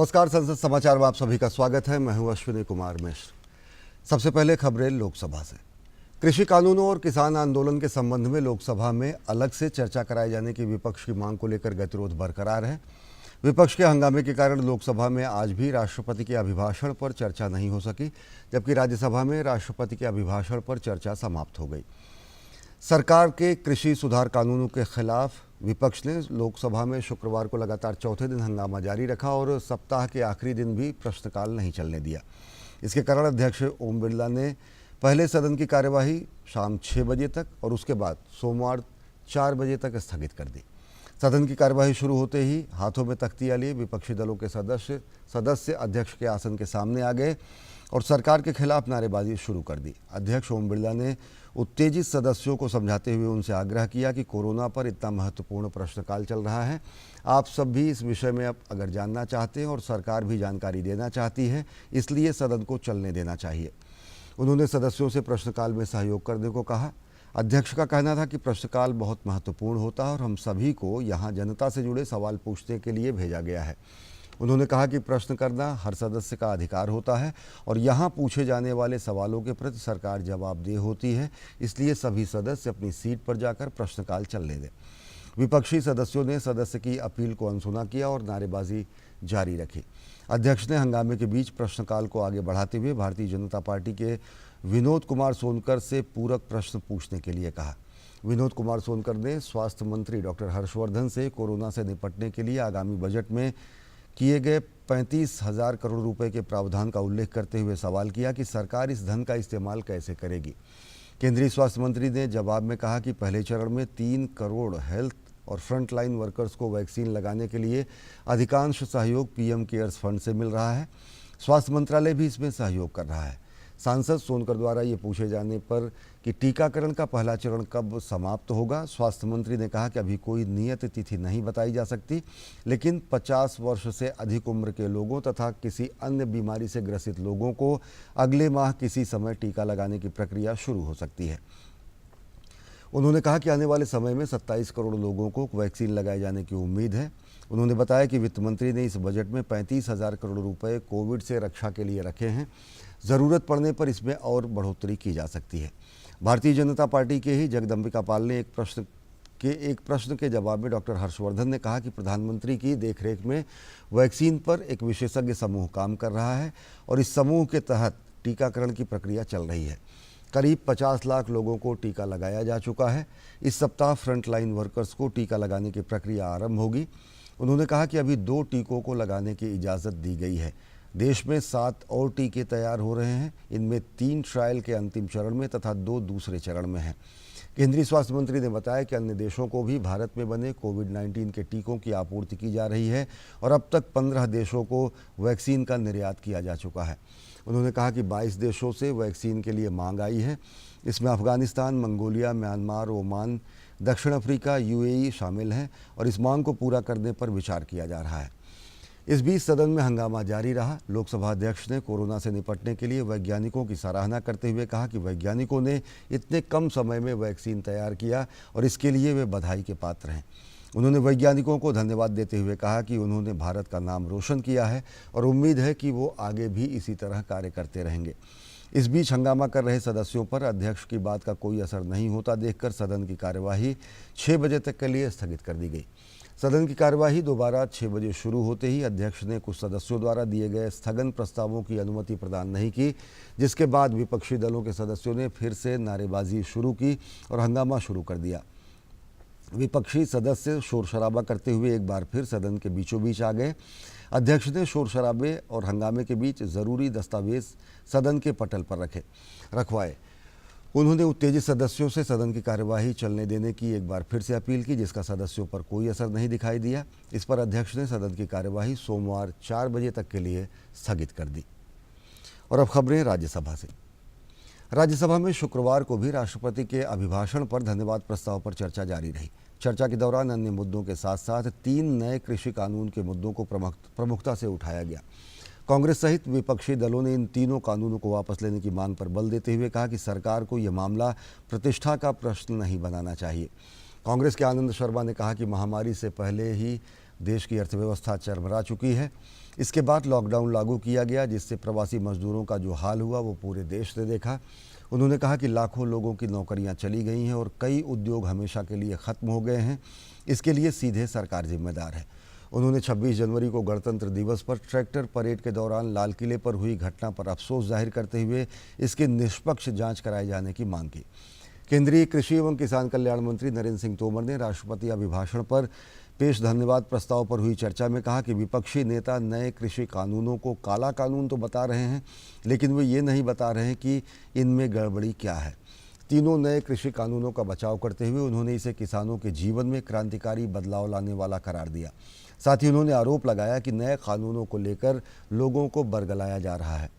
नमस्कार, संसद समाचार में आप सभी का स्वागत है। मैं हूं अश्विनी कुमार मिश्र। सबसे पहले खबरें लोकसभा से। कृषि कानूनों और किसान आंदोलन के संबंध में लोकसभा में अलग से चर्चा कराए जाने की विपक्ष की मांग को लेकर गतिरोध बरकरार है। विपक्ष के हंगामे के कारण लोकसभा में आज भी राष्ट्रपति के अभिभाषण पर चर्चा नहीं हो सकी, जबकि राज्यसभा में राष्ट्रपति के अभिभाषण पर चर्चा समाप्त हो गई। सरकार के कृषि सुधार कानूनों के खिलाफ विपक्ष ने लोकसभा में शुक्रवार को लगातार चौथे दिन हंगामा जारी रखा और सप्ताह के आखिरी दिन भी प्रश्नकाल नहीं चलने दिया। इसके कारण अध्यक्ष ओम बिरला ने पहले सदन की कार्यवाही शाम 6 बजे तक और उसके बाद सोमवार 4 बजे तक स्थगित कर दी। सदन की कार्यवाही शुरू होते ही हाथों में तख्तियां लिए विपक्षी दलों के सदस्य अध्यक्ष के आसन के सामने आ गए और सरकार के खिलाफ नारेबाजी शुरू कर दी। अध्यक्ष ओम बिरला ने उत्तेजित सदस्यों को समझाते हुए उनसे आग्रह किया कि कोरोना पर इतना महत्वपूर्ण प्रश्नकाल चल रहा है, आप सब भी इस विषय में अब अगर जानना चाहते हैं और सरकार भी जानकारी देना चाहती है, इसलिए सदन को चलने देना चाहिए। उन्होंने सदस्यों से प्रश्नकाल में सहयोग करने को कहा। अध्यक्ष का कहना था कि प्रश्नकाल बहुत महत्वपूर्ण होता है और हम सभी को यहाँ जनता से जुड़े सवाल पूछने के लिए भेजा गया है। उन्होंने कहा कि प्रश्न करना हर सदस्य का अधिकार होता है और यहाँ पूछे जाने वाले सवालों के प्रति सरकार जवाबदेह होती है, इसलिए सभी सदस्य अपनी सीट पर जाकर प्रश्नकाल चलने दें। विपक्षी सदस्यों ने सदस्य की अपील को अनसुना किया और नारेबाजी जारी रखी। अध्यक्ष ने हंगामे के बीच प्रश्नकाल को आगे बढ़ाते हुए भारतीय जनता पार्टी के विनोद कुमार सोनकर से पूरक प्रश्न पूछने के लिए कहा। विनोद कुमार सोनकर ने स्वास्थ्य मंत्री डॉक्टर हर्षवर्धन से कोरोना से निपटने के लिए आगामी बजट में किए गए 35,000 करोड़ रुपए के प्रावधान का उल्लेख करते हुए सवाल किया कि सरकार इस धन का इस्तेमाल कैसे करेगी। केंद्रीय स्वास्थ्य मंत्री ने जवाब में कहा कि पहले चरण में 3 करोड़ हेल्थ और फ्रंटलाइन वर्कर्स को वैक्सीन लगाने के लिए अधिकांश सहयोग पीएम केयर्स फंड से मिल रहा है। स्वास्थ्य मंत्रालय भी इसमें सहयोग कर रहा है। सांसद सोनकर द्वारा ये पूछे जाने पर कि टीकाकरण का पहला चरण कब समाप्त होगा, स्वास्थ्य मंत्री ने कहा कि अभी कोई नियत तिथि नहीं बताई जा सकती, लेकिन 50 वर्ष से अधिक उम्र के लोगों तथा किसी अन्य बीमारी से ग्रसित लोगों को अगले माह किसी समय टीका लगाने की प्रक्रिया शुरू हो सकती है। उन्होंने कहा कि आने वाले समय में 27 करोड़ लोगों को वैक्सीन लगाए जाने की उम्मीद है। उन्होंने बताया कि वित्त मंत्री ने इस बजट में 35,000 करोड़ रुपए कोविड से रक्षा के लिए रखे हैं। ज़रूरत पड़ने पर इसमें और बढ़ोतरी की जा सकती है। भारतीय जनता पार्टी के ही जगदम्बिका पाल ने एक प्रश्न के जवाब में डॉक्टर हर्षवर्धन ने कहा कि प्रधानमंत्री की देखरेख में वैक्सीन पर एक विशेषज्ञ समूह काम कर रहा है और इस समूह के तहत टीकाकरण की प्रक्रिया चल रही है। करीब 50 लाख लोगों को टीका लगाया जा चुका है। इस सप्ताह फ्रंटलाइन वर्कर्स को टीका लगाने की प्रक्रिया आरंभ होगी। उन्होंने कहा कि अभी 2 टीकों को लगाने की इजाज़त दी गई है। देश में 7 और टीके तैयार हो रहे हैं। इनमें 3 ट्रायल के अंतिम चरण में तथा 2 दूसरे चरण में हैं। केंद्रीय स्वास्थ्य मंत्री ने बताया कि अन्य देशों को भी भारत में बने कोविड-19 के टीकों की आपूर्ति की जा रही है और अब तक 15 देशों को वैक्सीन का निर्यात किया जा चुका है। उन्होंने कहा कि 22 देशों से वैक्सीन के लिए मांग आई है। इसमें अफगानिस्तान, मंगोलिया, म्यांमार, ओमान, दक्षिण अफ्रीका, यूएई शामिल हैं और इस मांग को पूरा करने पर विचार किया जा रहा है। इस बीच सदन में हंगामा जारी रहा। लोकसभा अध्यक्ष ने कोरोना से निपटने के लिए वैज्ञानिकों की सराहना करते हुए कहा कि वैज्ञानिकों ने इतने कम समय में वैक्सीन तैयार किया और इसके लिए वे बधाई के पात्र हैं। उन्होंने वैज्ञानिकों को धन्यवाद देते हुए कहा कि उन्होंने भारत का नाम रोशन किया है और उम्मीद है कि वो आगे भी इसी तरह कार्य करते रहेंगे। इस बीच हंगामा कर रहे सदस्यों पर अध्यक्ष की बात का कोई असर नहीं होता देखकर सदन की कार्यवाही 6 बजे तक के लिए स्थगित कर दी गई। सदन की कार्यवाही दोबारा 6 बजे शुरू होते ही अध्यक्ष ने कुछ सदस्यों द्वारा दिए गए स्थगन प्रस्तावों की अनुमति प्रदान नहीं की, जिसके बाद विपक्षी दलों के सदस्यों ने फिर से नारेबाजी शुरू की और हंगामा शुरू कर दिया। विपक्षी सदस्य शोर शराबा करते हुए एक बार फिर सदन के बीचों बीच आ गए। अध्यक्ष ने शोर शराबे और हंगामे के बीच ज़रूरी दस्तावेज सदन के पटल पर रखवाए। उन्होंने उत्तेजित सदस्यों से सदन की कार्यवाही चलने देने की एक बार फिर से अपील की, जिसका सदस्यों पर कोई असर नहीं दिखाई दिया। इस पर अध्यक्ष ने सदन की कार्यवाही सोमवार 4 बजे तक के लिए स्थगित कर दी। और अब खबरें राज्यसभा से। राज्यसभा में शुक्रवार को भी राष्ट्रपति के अभिभाषण पर धन्यवाद प्रस्ताव पर चर्चा जारी रही। चर्चा के दौरान अन्य मुद्दों के साथ साथ 3 नए कृषि कानून के मुद्दों को प्रमुखता से उठाया गया। कांग्रेस सहित विपक्षी दलों ने इन तीनों कानूनों को वापस लेने की मांग पर बल देते हुए कहा कि सरकार को यह मामला प्रतिष्ठा का प्रश्न नहीं बनाना चाहिए। कांग्रेस के आनंद शर्मा ने कहा कि महामारी से पहले ही देश की अर्थव्यवस्था चरमरा चुकी है। इसके बाद लॉकडाउन लागू किया गया, जिससे प्रवासी मजदूरों का जो हाल हुआ वो पूरे देश ने देखा। उन्होंने कहा कि लाखों लोगों की नौकरियां चली गई हैं और कई उद्योग हमेशा के लिए ख़त्म हो गए हैं। इसके लिए सीधे सरकार जिम्मेदार है। उन्होंने 26 जनवरी को गणतंत्र दिवस पर ट्रैक्टर परेड के दौरान लाल किले पर हुई घटना पर अफसोस जाहिर करते हुए इसकी निष्पक्ष जांच कराए जाने की मांग की। केंद्रीय कृषि एवं किसान कल्याण मंत्री नरेंद्र सिंह तोमर ने राष्ट्रपति अभिभाषण पर पेश धन्यवाद प्रस्ताव पर हुई चर्चा में कहा कि विपक्षी नेता नए कृषि कानूनों को काला कानून तो बता रहे हैं, लेकिन वे ये नहीं बता रहे हैं कि इनमें गड़बड़ी क्या है। तीनों नए कृषि कानूनों का बचाव करते हुए उन्होंने इसे किसानों के जीवन में क्रांतिकारी बदलाव लाने वाला करार दिया। साथ ही उन्होंने आरोप लगाया कि नए कानूनों को लेकर लोगों को बरगलाया जा रहा है।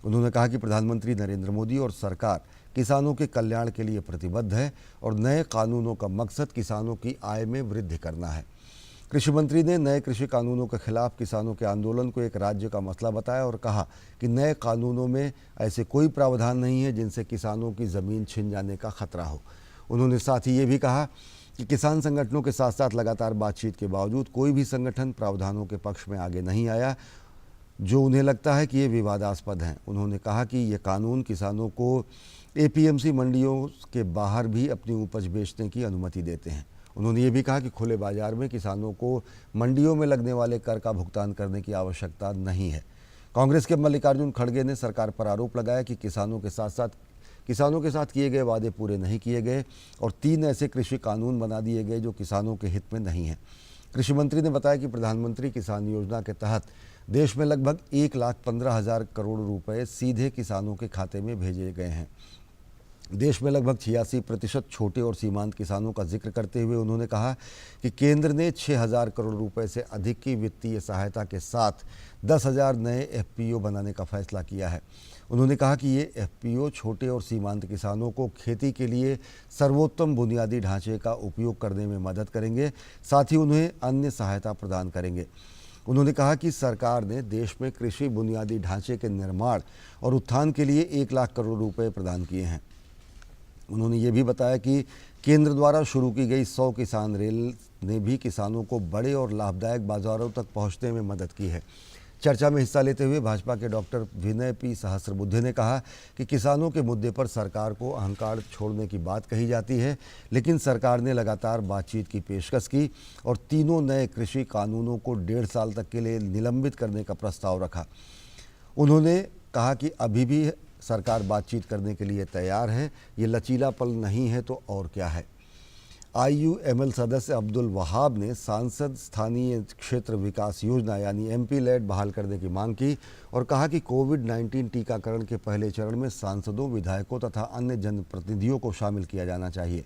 उन्होंने कहा कि प्रधानमंत्री नरेंद्र मोदी और सरकार किसानों के कल्याण के लिए प्रतिबद्ध है और नए कानूनों का मकसद किसानों की आय में वृद्धि करना है। कृषि मंत्री ने नए कृषि कानूनों के खिलाफ किसानों के आंदोलन को एक राज्य का मसला बताया और कहा कि नए कानूनों में ऐसे कोई प्रावधान नहीं है जिनसे किसानों की ज़मीन छिन जाने का खतरा हो। उन्होंने साथ ही ये भी कहा कि किसान संगठनों के साथ साथ लगातार बातचीत के बावजूद कोई भी संगठन प्रावधानों के पक्ष में आगे नहीं आया जो उन्हें लगता है कि ये विवादास्पद हैं। उन्होंने कहा कि ये कानून किसानों को एपीएमसी मंडियों के बाहर भी अपनी उपज बेचने की अनुमति देते हैं। उन्होंने ये भी कहा कि खुले बाजार में किसानों को मंडियों में लगने वाले कर का भुगतान करने की आवश्यकता नहीं है। कांग्रेस के मल्लिकार्जुन खड़गे ने सरकार पर आरोप लगाया कि किसानों के साथ किए गए वादे पूरे नहीं किए गए और 3 ऐसे कृषि कानून बना दिए गए जो किसानों के हित में नहीं हैं। कृषि मंत्री ने बताया कि प्रधानमंत्री किसान योजना के तहत देश में लगभग 1,15,000 करोड़ रुपए सीधे किसानों के खाते में भेजे गए हैं। देश में लगभग 86% छोटे और सीमांत किसानों का जिक्र करते हुए उन्होंने कहा कि केंद्र ने 6,000 करोड़ रुपए से अधिक की वित्तीय सहायता के साथ 10,000 नए एफपीओ बनाने का फैसला किया है। उन्होंने कहा कि ये एफपीओ छोटे और सीमांत किसानों को खेती के लिए सर्वोत्तम बुनियादी ढांचे का उपयोग करने में मदद करेंगे, साथ ही उन्हें अन्य सहायता प्रदान करेंगे। उन्होंने कहा कि सरकार ने देश में कृषि बुनियादी ढांचे के निर्माण और उत्थान के लिए 1 लाख करोड़ रुपए प्रदान किए हैं। उन्होंने ये भी बताया कि केंद्र द्वारा शुरू की गई 100 किसान रेल ने भी किसानों को बड़े और लाभदायक बाजारों तक पहुंचने में मदद की है। चर्चा में हिस्सा लेते हुए भाजपा के डॉक्टर विनय पी सहस्रबुद्धे ने कहा कि किसानों के मुद्दे पर सरकार को अहंकार छोड़ने की बात कही जाती है, लेकिन सरकार ने लगातार बातचीत की पेशकश की और तीनों नए कृषि कानूनों को 1.5 साल तक के लिए निलंबित करने का प्रस्ताव रखा। उन्होंने कहा कि अभी भी सरकार बातचीत करने के लिए तैयार है, ये लचीलापन नहीं है तो और क्या है। आईयूएमएल सदस्य अब्दुल वहाब ने सांसद स्थानीय क्षेत्र विकास योजना यानी एमपी लेड बहाल करने की मांग की और कहा कि कोविड-19 टीकाकरण के पहले चरण में सांसदों, विधायकों तथा अन्य जनप्रतिनिधियों को शामिल किया जाना चाहिए।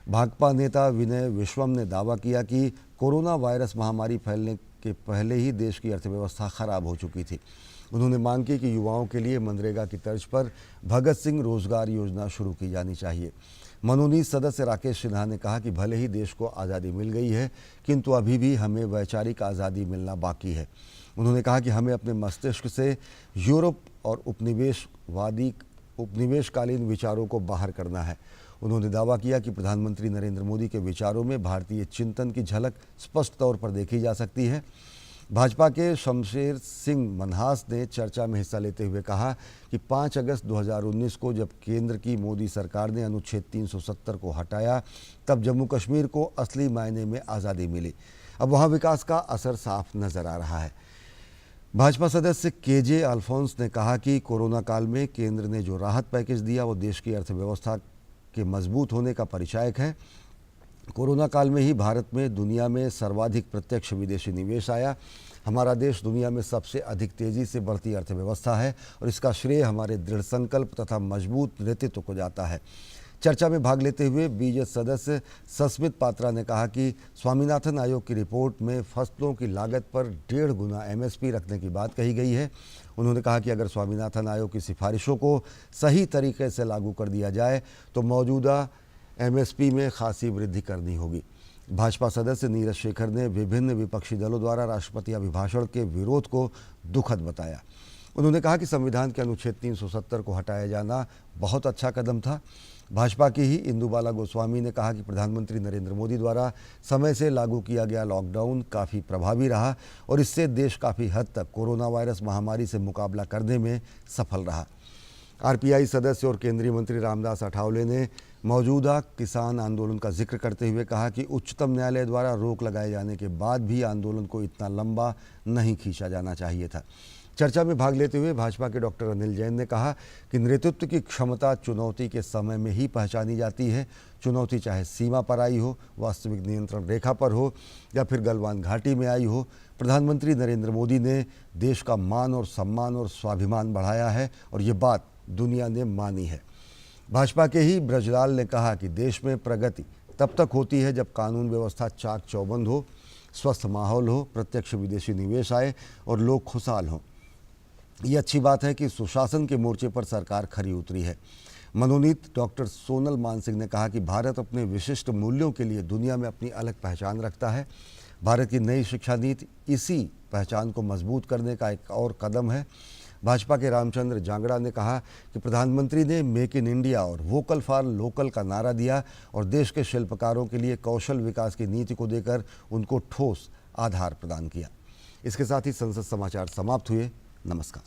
भाकपा नेता विनय विश्वम ने दावा किया कि कोरोना वायरस महामारी फैलने के पहले ही देश की अर्थव्यवस्था खराब हो चुकी थी। उन्होंने मांग की कि युवाओं के लिए मनरेगा की तर्ज पर भगत सिंह रोजगार योजना शुरू की जानी चाहिए। मनोनीत सदस्य राकेश सिन्हा ने कहा कि भले ही देश को आज़ादी मिल गई है, किंतु अभी भी हमें वैचारिक आज़ादी मिलना बाकी है। उन्होंने कहा कि हमें अपने मस्तिष्क से यूरोप और उपनिवेशकालीन विचारों को बाहर करना है। उन्होंने दावा किया कि प्रधानमंत्री नरेंद्र मोदी के विचारों में भारतीय चिंतन की झलक स्पष्ट तौर पर देखी जा सकती है। भाजपा के शमशेर सिंह मनहास ने चर्चा में हिस्सा लेते हुए कहा कि 5 अगस्त 2019 को जब केंद्र की मोदी सरकार ने अनुच्छेद 370 को हटाया, तब जम्मू कश्मीर को असली मायने में आज़ादी मिली। अब वहाँ विकास का असर साफ नजर आ रहा है। भाजपा सदस्य केजे अल्फोंस ने कहा कि कोरोना काल में केंद्र ने जो राहत पैकेज दिया वो देश की अर्थव्यवस्था के मजबूत होने का परिचायक है। कोरोना काल में ही भारत में दुनिया में सर्वाधिक प्रत्यक्ष विदेशी निवेश आया। हमारा देश दुनिया में सबसे अधिक तेज़ी से बढ़ती अर्थव्यवस्था है और इसका श्रेय हमारे दृढ़ संकल्प तथा मजबूत नेतृत्व को जाता है। चर्चा में भाग लेते हुए बीजेपी सदस्य सस्मित पात्रा ने कहा कि स्वामीनाथन आयोग की रिपोर्ट में फसलों की लागत पर 1.5 गुना एमएसपी रखने की बात कही गई है। उन्होंने कहा कि अगर स्वामीनाथन आयोग की सिफारिशों को सही तरीके से लागू कर दिया जाए तो मौजूदा एमएसपी में खासी वृद्धि करनी होगी। भाजपा सदस्य नीरज शेखर ने विभिन्न विपक्षी दलों द्वारा राष्ट्रपति अभिभाषण के विरोध को दुखद बताया। उन्होंने कहा कि संविधान के अनुच्छेद 370 को हटाया जाना बहुत अच्छा कदम था। भाजपा की ही इंदुबाला गोस्वामी ने कहा कि प्रधानमंत्री नरेंद्र मोदी द्वारा समय से लागू किया गया लॉकडाउन काफ़ी प्रभावी रहा और इससे देश काफ़ी हद तक कोरोना वायरस महामारी से मुकाबला करने में सफल रहा। आरपीआई सदस्य और केंद्रीय मंत्री रामदास अठावले ने मौजूदा किसान आंदोलन का जिक्र करते हुए कहा कि उच्चतम न्यायालय द्वारा रोक लगाए जाने के बाद भी आंदोलन को इतना लंबा नहीं खींचा जाना चाहिए था। चर्चा में भाग लेते हुए भाजपा के डॉक्टर अनिल जैन ने कहा कि नेतृत्व की क्षमता चुनौती के समय में ही पहचानी जाती है। चुनौती चाहे सीमा पर आई हो, वास्तविक नियंत्रण रेखा पर हो या फिर गलवान घाटी में आई हो, प्रधानमंत्री नरेंद्र मोदी ने देश का मान और सम्मान और स्वाभिमान बढ़ाया है और ये बात दुनिया ने मानी है। भाजपा के ही ब्रजलाल ने कहा कि देश में प्रगति तब तक होती है जब कानून व्यवस्था चाक चौबंद हो, स्वस्थ माहौल हो, प्रत्यक्ष विदेशी निवेश आए और लोग खुशहाल हों। ये अच्छी बात है कि सुशासन के मोर्चे पर सरकार खरी उतरी है। मनोनीत डॉक्टर सोनल मानसिंह ने कहा कि भारत अपने विशिष्ट मूल्यों के लिए दुनिया में अपनी अलग पहचान रखता है। भारत की नई शिक्षा नीति इसी पहचान को मजबूत करने का एक और कदम है। भाजपा के रामचंद्र जांगड़ा ने कहा कि प्रधानमंत्री ने मेक इन इंडिया और वोकल फॉर लोकल का नारा दिया और देश के शिल्पकारों के लिए कौशल विकास की नीति को देकर उनको ठोस आधार प्रदान किया। इसके साथ ही संसद समाचार समाप्त हुए। नमस्कार।